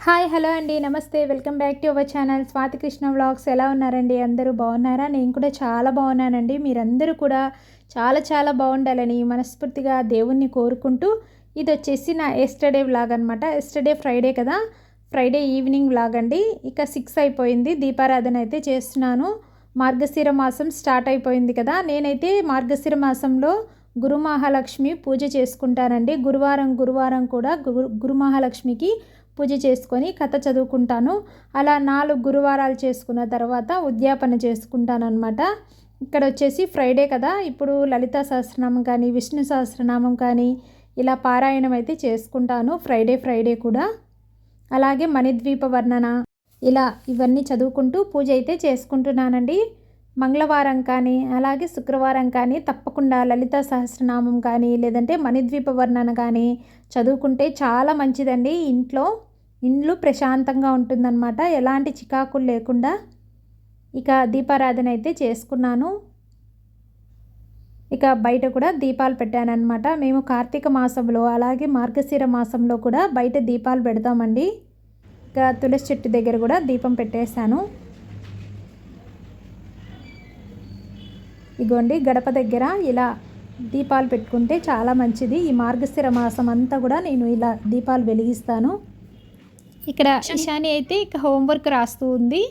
Hi hello అండి నమస్తే welcome back to our channel Swathi Krishna vlogs. ఎలా ఉన్నారండి? అందరూ బాగున్నారా? నేను కూడా చాలా బాగున్నానండి. మీరందరూ కూడా చాలా బాగుండాలని మనస్ఫూర్తిగా దేవుణ్ణి కోరుకుంటూ, ఇది వచ్చేసి నా ఎస్టర్డే వ్లాగ్ అనమాట. ఎస్టర్డే ఫ్రైడే కదా, ఫ్రైడే ఈవినింగ్ వ్లాగ్ అండి. ఇక 6 అయిపోయింది, దీపారాధన అయితే చేస్తున్నాను. మార్గశిర మాసం స్టార్ట్ అయిపోయింది కదా. నేనైతే మార్గశిర మాసంలో గురు మహాలక్ష్మి పూజ చేసుకుంటానండి. గురువారం కూడా గురు మహాలక్ష్మికి పూజ చేసుకొని కథ చదువుకుంటాను. అలా 4 గురువారాలు చేసుకున్న తర్వాత ఉద్యాపన చేసుకుంటానన్నమాట. ఇక్కడ వచ్చేసి ఫ్రైడే కదా, ఇప్పుడు లలితా సహస్రనామం కానీ విష్ణు సహస్రనామం కానీ ఇలా పారాయణం అయితే చేసుకుంటాను ఫ్రైడే కూడా. అలాగే మణిద్వీప వర్ణన ఇలా ఇవన్నీ చదువుకుంటూ పూజ అయితే చేసుకుంటున్నానండి. మంగళవారం కానీ అలాగే శుక్రవారం కానీ తప్పకుండా లలితా సహస్రనామం కానీ లేదంటే మణిద్వీప వర్ణన కానీ చదువుకుంటే చాలా మంచిదండి. ఇల్లు ప్రశాంతంగా ఉంటుందన్నమాట, ఎలాంటి చికాకులు లేకుండా. ఇక దీపారాధన అయితే చేసుకున్నాను. ఇక బయట కూడా దీపాలు పెట్టానన్నమాట. మేము కార్తీక మాసంలో అలాగే మార్గశిర మాసంలో కూడా బయట దీపాలు పెడతామండి. ఇక తులసి చెట్టు దగ్గర కూడా దీపం పెట్టేశాను. ఇగోండి గడప దగ్గర ఇలా దీపాలు పెట్టుకుంటే చాలా మంచిది. ఈ మార్గశిర మాసం అంతా కూడా నేను ఇలా దీపాలు వెలిగిస్తాను. ఇక్కడ ఇషాని అయితే ఇక హోంవర్క్ రాస్తూ ఉంది.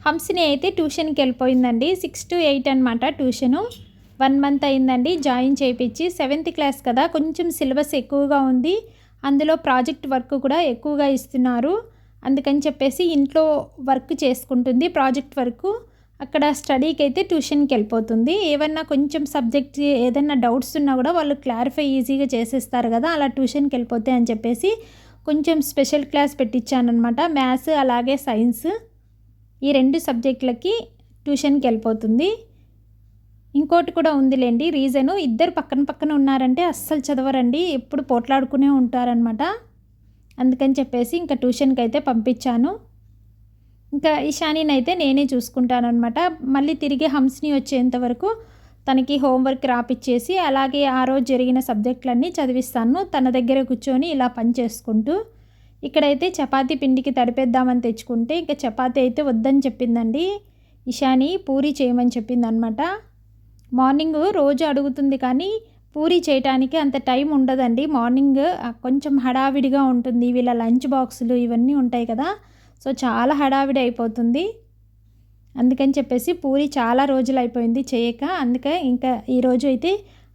హంసిని అయితే ట్యూషన్కి వెళ్ళిపోయిందండి. 6 to 8 అనమాట ట్యూషను. 1 month అయిందండి జాయిన్ చేయించి. 7th క్లాస్ కదా, కొంచెం సిలబస్ ఎక్కువగా ఉంది. అందులో ప్రాజెక్ట్ వర్క్ కూడా ఎక్కువగా ఇస్తున్నారు. అందుకని చెప్పేసి ఇంట్లో వర్క్ చేసుకుంటుంది, ప్రాజెక్ట్ వర్క్. అక్కడ స్టడీకి అయితే ట్యూషన్కి వెళ్ళిపోతుంది. ఏమన్నా కొంచెం సబ్జెక్ట్ ఏదైనా డౌట్స్ ఉన్నా కూడా వాళ్ళు క్లారిఫై ఈజీగా చేసేస్తారు కదా, అలా ట్యూషన్కి వెళ్ళిపోతే అని చెప్పేసి కొంచెం స్పెషల్ క్లాస్ పెట్టించానమాట. మ్యాథ్స్ అలాగే సైన్స్ ఈ 2 సబ్జెక్టులకి ట్యూషన్కి వెళ్ళిపోతుంది. ఇంకోటి కూడా ఉందిలేండి రీజను. ఇద్దరు పక్కన ఉన్నారంటే అస్సలు చదవరండి, ఎప్పుడు పోట్లాడుకునే ఉంటారనమాట. అందుకని చెప్పేసి ఇంకా ట్యూషన్కి అయితే పంపించాను. ఇంకా ఇషానీని అయితే నేనే చూసుకుంటానమాట. మళ్ళీ తిరిగి హంసిని వచ్చేంత వరకు తనకి హోంవర్క్ రాపిచ్చేసి అలాగే ఆ రోజు జరిగిన సబ్జెక్టులన్నీ చదివిస్తాను తన దగ్గర కూర్చొని ఇలా పని చేసుకుంటూ. ఇక్కడైతే చపాతీ పిండికి తడిపేద్దామని తెచ్చుకుంటే ఇంకా చపాతీ అయితే వద్దని చెప్పిందండి ఇషాని, పూరి చేయమని చెప్పిందనమాట. మార్నింగ్ రోజు అడుగుతుంది కానీ పూరి చేయటానికి అంత టైం ఉండదండి. మార్నింగ్ కొంచెం హడావిడిగా ఉంటుంది, వీళ్ళ లంచ్ బాక్సులు ఇవన్నీ ఉంటాయి కదా, సో చాలా హడావిడి అయిపోతుంది. అందుకని చెప్పేసి పూరి చాలా రోజులు అయిపోయింది చేయక. అందుకే ఇంకా ఈరోజు అయితే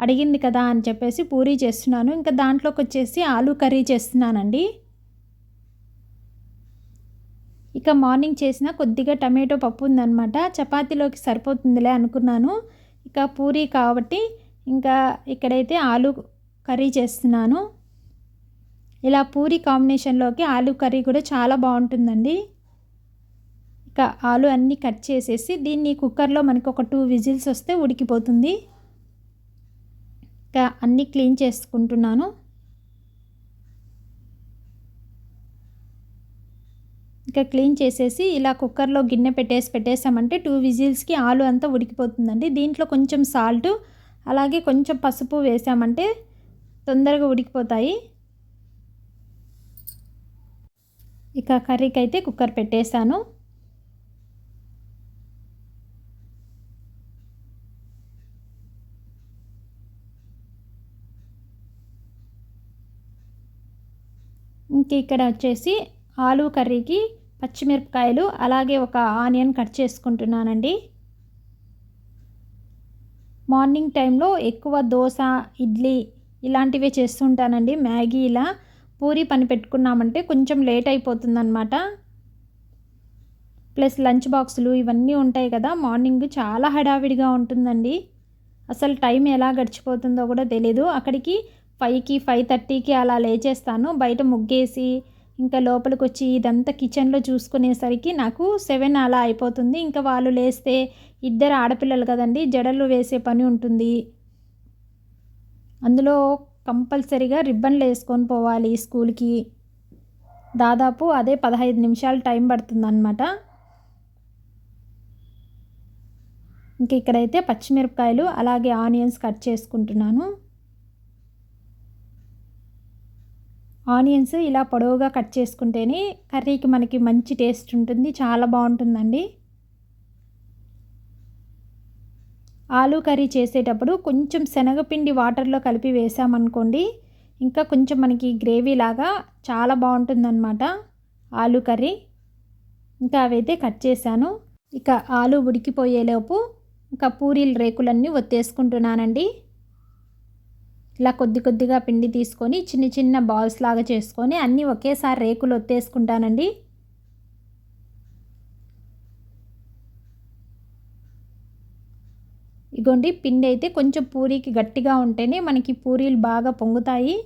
అడిగింది కదా అని చెప్పేసి పూరి చేస్తున్నాను. ఇంకా దాంట్లోకి వచ్చేసి ఆలూ కర్రీ చేస్తున్నానండి. ఇక మార్నింగ్ చేసిన కొద్దిగా టమాటో పప్పు ఉందన్నమాట, చపాతీలోకి సరిపోతుందిలే అనుకున్నాను. ఇక పూరి కాబట్టి ఇంకా ఇక్కడైతే ఆలూ కర్రీ చేస్తున్నాను. ఇలా పూరి కాంబినేషన్లోకి ఆలూ కర్రీ కూడా చాలా బాగుంటుందండి. ఇక ఆలు అన్నీ కట్ చేసేసి దీన్ని కుక్కర్లో మనకి ఒక 2 విజిల్స్ వస్తే ఉడికిపోతుంది. ఇక అన్నీ క్లీన్ చేసుకుంటున్నాను. ఇక క్లీన్ చేసేసి ఇలా కుక్కర్లో గిన్నె పెట్టేసామంటే 2 విజిల్స్కి ఆలు అంతా ఉడికిపోతుందండి. దీంట్లో కొంచెం సాల్ట్ అలాగే కొంచెం పసుపు వేసామంటే తొందరగా ఉడికిపోతాయి. ఇక కర్రీకి అయితే కుక్కర్ పెట్టేశాను. ఇంక ఇక్కడ వచ్చేసి ఆలూ కర్రీకి పచ్చిమిరపకాయలు అలాగే ఒక ఆనియన్ కట్ చేసుకుంటున్నానండి. మార్నింగ్ టైంలో ఎక్కువ దోశ, ఇడ్లీ ఇలాంటివే చేస్తుంటానండి. మ్యాగీ ఇలా పూరి పని పెట్టుకున్నామంటే కొంచెం లేట్ అయిపోతుందన్నమాట. ప్లస్ లంచ్ బాక్సులు ఇవన్నీ ఉంటాయి కదా, మార్నింగ్ చాలా హడావిడిగా ఉంటుందండి. అసలు టైం ఎలా గడిచిపోతుందో కూడా తెలీదు. అక్కడికి 5కి 5:30కి అలా లేచేస్తాను. బయట ముగ్గేసి ఇంకా లోపలికి వచ్చి ఇదంతా కిచెన్లో చూసుకునేసరికి నాకు 7 అలా అయిపోతుంది. ఇంకా వాళ్ళు లేస్తే ఇద్దరు ఆడపిల్లలు కదండి, జడలు వేసే పని ఉంటుంది. అందులో కంపల్సరీగా రిబ్బన్లు వేసుకొని పోవాలి స్కూల్కి. దాదాపు అదే 15 నిమిషాలు టైం పడుతుందన్నమాట. ఇంక ఇక్కడైతే పచ్చిమిరపకాయలు అలాగే ఆనియన్స్ కట్ చేసుకుంటున్నాను. ఆనియన్స్ ఇలా పొడవుగా కట్ చేసుకుంటేనే కర్రీకి మనకి మంచి టేస్ట్ ఉంటుంది, చాలా బాగుంటుందండి. ఆలూ కర్రీ చేసేటప్పుడు కొంచెం శనగపిండి వాటర్లో కలిపి వేసామనుకోండి, ఇంకా కొంచెం మనకి గ్రేవీ లాగా చాలా బాగుంటుందన్నమాట ఆలూ కర్రీ. ఇంకా అవైతే కట్ చేశాను. ఇక ఆలూ ఉడికిపోయేలోపు ఇంకా పూరీల రేకులన్నీ ఒత్తేసుకుంటున్నానండి. ఇలా కొద్ది కొద్దిగా పిండి తీసుకొని చిన్న చిన్న బాల్స్ లాగా చేసుకొని అన్నీ ఒకేసారి రేకులు ఒత్తేసుకుంటానండి. ఇగోండి పిండి అయితే కొంచెం పూరీకి గట్టిగా ఉంటేనే మనకి పూరీలు బాగా పొంగుతాయి.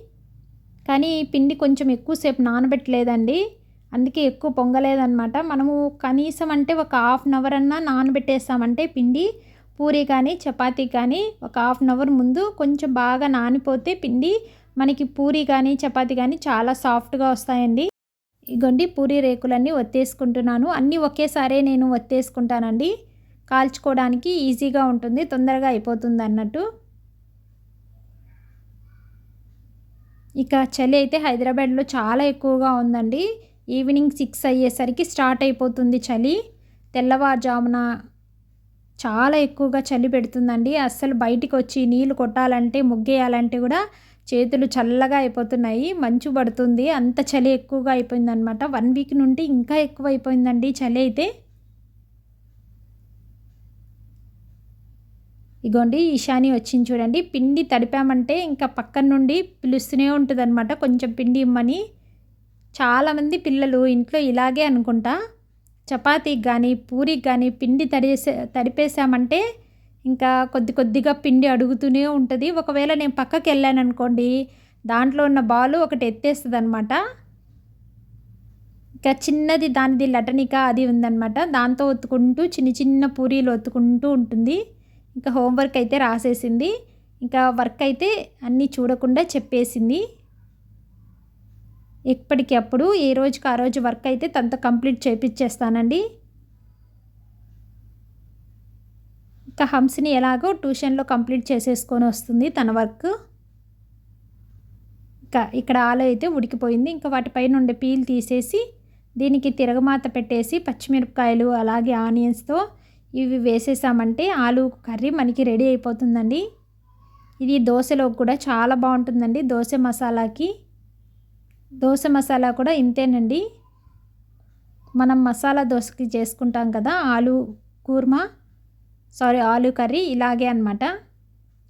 కానీ ఈ పిండి కొంచెం ఎక్కువసేపు నానబెట్టలేదండి, అందుకే ఎక్కువ పొంగలేదన్నమాట. మనము కనీసం అంటే ఒక హాఫ్ అన్ అవర్ అన్నా నానబెట్టేసామంటే పిండి పూరీ కానీ చపాతీ కానీ ఒక హాఫ్ అన్ అవర్ ముందు కొంచెం బాగా నానిపోతే పిండి మనకి పూరీ కానీ చపాతీ కానీ చాలా సాఫ్ట్గా వస్తాయండి. ఇగోండి పూరీ రేకులన్నీ ఒత్తేసుకుంటున్నాను. అన్నీ ఒకేసారే నేను ఒత్తేసుకుంటానండి, కాల్చుకోవడానికి ఈజీగా ఉంటుంది, తొందరగా అయిపోతుంది అన్నట్టు. ఇక చలి అయితే హైదరాబాద్లో చాలా ఎక్కువగా ఉందండి. ఈవినింగ్ 6 అయ్యేసరికి స్టార్ట్ అయిపోతుంది చలి. తెల్లవారుజామున చాలా ఎక్కువగా చలి పెడుతుందండి. అస్సలు బయటికి వచ్చి నీళ్ళు కొట్టాలంటే ముగ్గేయాలంటే కూడా చేతులు చల్లగా అయిపోతున్నాయి, మంచు పడుతుంది, అంత చలి ఎక్కువగా అయిపోయిందనమాట. 1 వీక్ నుండి ఇంకా ఎక్కువ అయిపోయిందండి చలి అయితే. ఇగోండి ఈశాని వచ్చింది చూడండి. పిండి తడిపామంటే ఇంకా పక్కన నుండి పిలుస్తూనే ఉంటుందన్నమాట, కొంచెం పిండి ఇమ్మని. చాలామంది పిల్లలు ఇంట్లో ఇలాగే అనుకుంటా, చపాతీకి కానీ పూరికి కానీ పిండి తడిపేసామంటే ఇంకా కొద్ది కొద్దిగా పిండి అడుగుతూనే ఉంటుంది. ఒకవేళ నేను పక్కకి వెళ్ళాను అనుకోండి, దాంట్లో ఉన్న బాలు ఒకటి ఎత్తేస్తుంది అనమాట. ఇంకా చిన్నది దానిది లటనిక అది ఉందన్నమాట, దాంతో ఒత్తుకుంటూ చిన్న చిన్న పూరీలు ఒత్తుకుంటూ ఉంటుంది. ఇంకా హోంవర్క్ అయితే రాసేసింది, ఇంకా వర్క్ అయితే అన్నీ చూడకుండా చెప్పేసింది. ఎప్పటికప్పుడు ఏ రోజుకి ఆ రోజు వర్క్ అయితే తనతో కంప్లీట్ చేయించేస్తానండి. ఇంకా హంసిని ఎలాగో ట్యూషన్లో కంప్లీట్ చేసేసుకొని వస్తుంది తన వర్క్. ఇంకా ఇక్కడ ఆలు అయితే ఉడికిపోయింది. ఇంకా వాటిపైన ఉండే పీల్ తీసేసి దీనికి తిరగమాత పెట్టేసి పచ్చిమిరపకాయలు అలాగే ఆనియన్స్తో ఇవి వేసేసామంటే ఆలు కర్రీ మనకి రెడీ అయిపోతుందండి. ఇది దోశలో కూడా చాలా బాగుంటుందండి. దోశ మసాలా కూడా ఇంతేనండి, మనం మసాలా దోశకి చేసుకుంటాం కదా ఆలు కర్రీ, ఇలాగే అనమాట.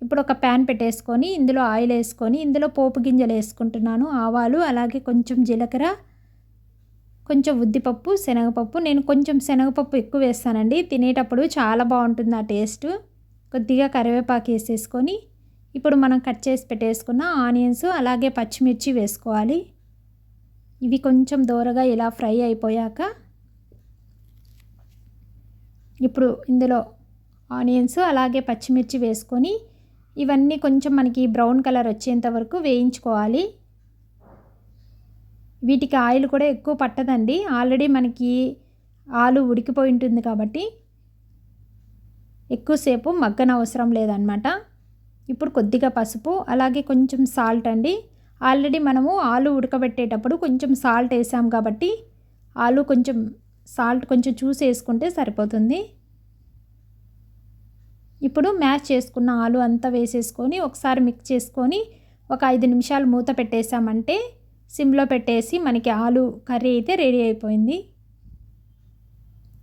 ఇప్పుడు ఒక ప్యాన్ పెట్టేసుకొని ఇందులో ఆయిల్ వేసుకొని ఇందులో పోపు గింజలు వేసుకుంటున్నాను. ఆవాలు అలాగే కొంచెం జీలకర్ర, కొంచెం ఉద్దిపప్పు, శనగపప్పు. నేను కొంచెం శనగపప్పు ఎక్కువ వేస్తానండి, తినేటప్పుడు చాలా బాగుంటుంది ఆ టేస్ట్. కొద్దిగా కరివేపాకు వేసేసుకొని ఇప్పుడు మనం కట్ చేసి పెట్టేసుకున్న ఆనియన్స్ అలాగే పచ్చిమిర్చి వేసుకోవాలి. ఇవి కొంచెం దోరగా ఇలా ఫ్రై అయిపోయాక ఇప్పుడు ఇందులో ఆనియన్స్ అలాగే పచ్చిమిర్చి వేసుకొని ఇవన్నీ కొంచెం మనకి బ్రౌన్ కలర్ వచ్చేంత వరకు వేయించుకోవాలి. వీటికి ఆయిల్ కూడా ఎక్కువ పట్టదండి, ఆల్రెడీ మనకి ఆలు ఉడికిపోయి ఉంటుంది కాబట్టి ఎక్కువసేపు మగ్గనవసరం లేదనమాట. ఇప్పుడు కొద్దిగా పసుపు అలాగే కొంచెం సాల్ట్ అండి. ఆల్రెడీ మనము ఆలు ఉడకబెట్టేటప్పుడు కొంచెం సాల్ట్ వేసాం కాబట్టి సాల్ట్ కొంచెం చూసి వేసుకుంటే సరిపోతుంది. ఇప్పుడు మ్యాష్ చేసుకున్న ఆలు అంతా వేసేసుకొని ఒకసారి మిక్స్ చేసుకొని ఒక 5 నిమిషాలు మూత పెట్టేసామంటే సిమ్లో పెట్టేసి మనకి ఆలు కర్రీ అయితే రెడీ అయిపోయింది.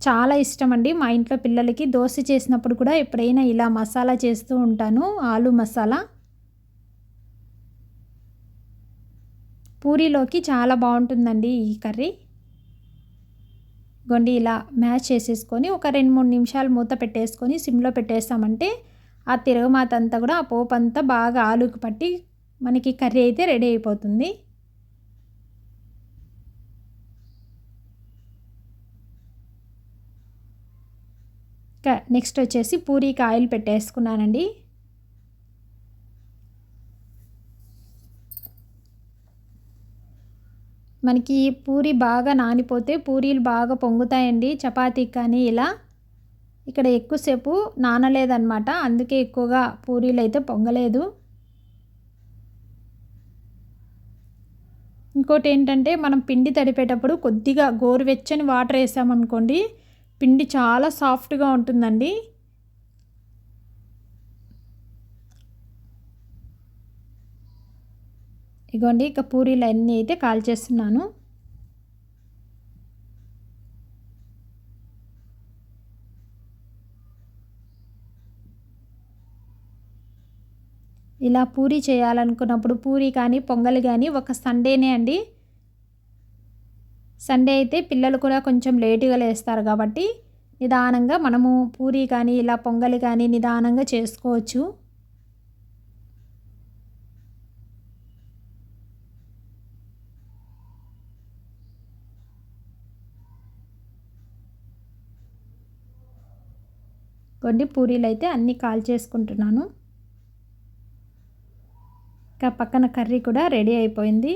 చాలా ఇష్టం అండి మా ఇంట్లో పిల్లలకి. దోశ చేసినప్పుడు కూడా ఎప్పుడైనా ఇలా మసాలా చేస్తూ ఉంటాను, ఆలు మసాలా. పూరీలోకి చాలా బాగుంటుందండి ఈ కర్రీ. గొండి ఇలా మ్యాష్ చేసేసుకొని ఒక 2-3 నిమిషాలు మూత పెట్టేసుకొని సిమ్లో పెట్టేస్తామంటే ఆ తిరగమాత అంతా కూడా ఆ పోపు అంతా బాగా ఆలుకి పట్టి మనకి కర్రీ అయితే రెడీ అయిపోతుంది. ఇంకా నెక్స్ట్ వచ్చేసి పూరీకి ఆయిల్ పెట్టేసుకున్నానండి. మనకి పూరి బాగా నానిపోతే పూరీలు బాగా పొంగుతాయండి చపాతీకి కానీ. ఇలా ఇక్కడ ఎక్కువసేపు నానలేదన్నమాట, అందుకే ఎక్కువగా పూరీలు అయితే పొంగలేదు. ఇంకోటి ఏంటంటే మనం పిండి తడిపేటప్పుడు కొద్దిగా గోరువెచ్చని వాటర్ వేసామనుకోండి పిండి చాలా సాఫ్ట్గా ఉంటుందండి. ఇగోండి ఇక పూరీలు అన్నీ అయితే కాల్చేస్తున్నాను. ఇలా పూరీ చేయాలనుకున్నప్పుడు పూరీ కానీ పొంగల్ కానీ ఒక సండేనే అండి. సండే అయితే పిల్లలు కూడా కొంచెం లేటుగా లేస్తారు కాబట్టి నిదానంగా మనము పూరీ కానీ ఇలా పొంగలి కానీ నిదానంగా చేసుకోవచ్చు. కొన్ని పూరీలు అయితే అన్నీ కాల్చేసుకుంటున్నాను. ఇంకా పక్కన కర్రీ కూడా రెడీ అయిపోయింది.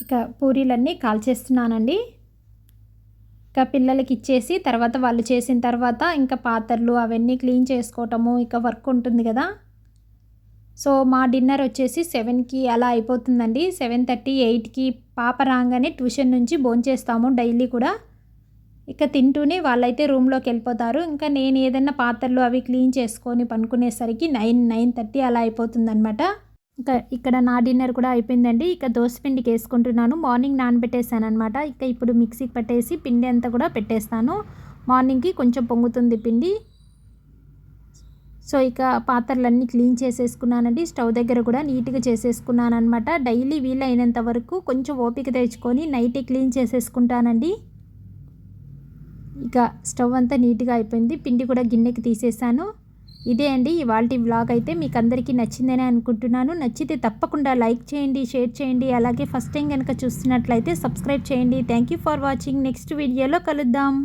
ఇక పూరీలన్నీ కాల్చేస్తున్నానండి. ఇక పిల్లలకి ఇచ్చేసి తర్వాత వాళ్ళు చేసిన తర్వాత ఇంకా పాత్రలు అవన్నీ క్లీన్ చేసుకోవటము ఇక వర్క్ ఉంటుంది కదా. సో మా డిన్నర్ వచ్చేసి 7కి అలా అయిపోతుందండి. 7:30 8కి పాప రాగానే ట్యూషన్ నుంచి భోంచేస్తాము డైలీ కూడా. ఇక తింటూనే వాళ్ళైతే రూమ్లోకి వెళ్ళిపోతారు. ఇంకా నేను ఏదైనా పాత్రలు అవి క్లీన్ చేసుకొని పనుకునేసరికి 9:30 అలా అయిపోతుందన్నమాట. ఇంకా ఇక్కడ నా డిన్నర్ కూడా అయిపోయిందండి. ఇక దోసపిండికి వేసుకుంటున్నాను. మార్నింగ్ నానబెట్టేసాను అనమాట. ఇక ఇప్పుడు మిక్సీకి పట్టేసి పిండి అంతా కూడా పెట్టేస్తాను. మార్నింగ్కి కొంచెం పొంగుతుంది పిండి. సో ఇక పాత్రలన్నీ క్లీన్ చేసేసుకున్నానండి. స్టవ్ దగ్గర కూడా నీట్గా చేసేసుకున్నాను అనమాట. డైలీ వీలైనంత వరకు కొంచెం ఓపిక తెచ్చుకొని నైటే క్లీన్ చేసేసుకుంటానండి. ఇక స్టవ్ అంతా నీట్గా అయిపోయింది. పిండి కూడా గిన్నెకి తీసేసాను. ఇదే అండి ఇవాల్టి వ్లాగ్ అయితే మీకు అందరికీ నచ్చిందని అనుకుంటున్నాను. నచ్చితే తప్పకుండా లైక్ చేయండి, షేర్ చేయండి. అలాగే ఫస్ట్ టైం కనుక చూస్తున్నట్లయితే సబ్స్క్రైబ్ చేయండి. Thank you for watching. Next వీడియోలో కలుద్దాం.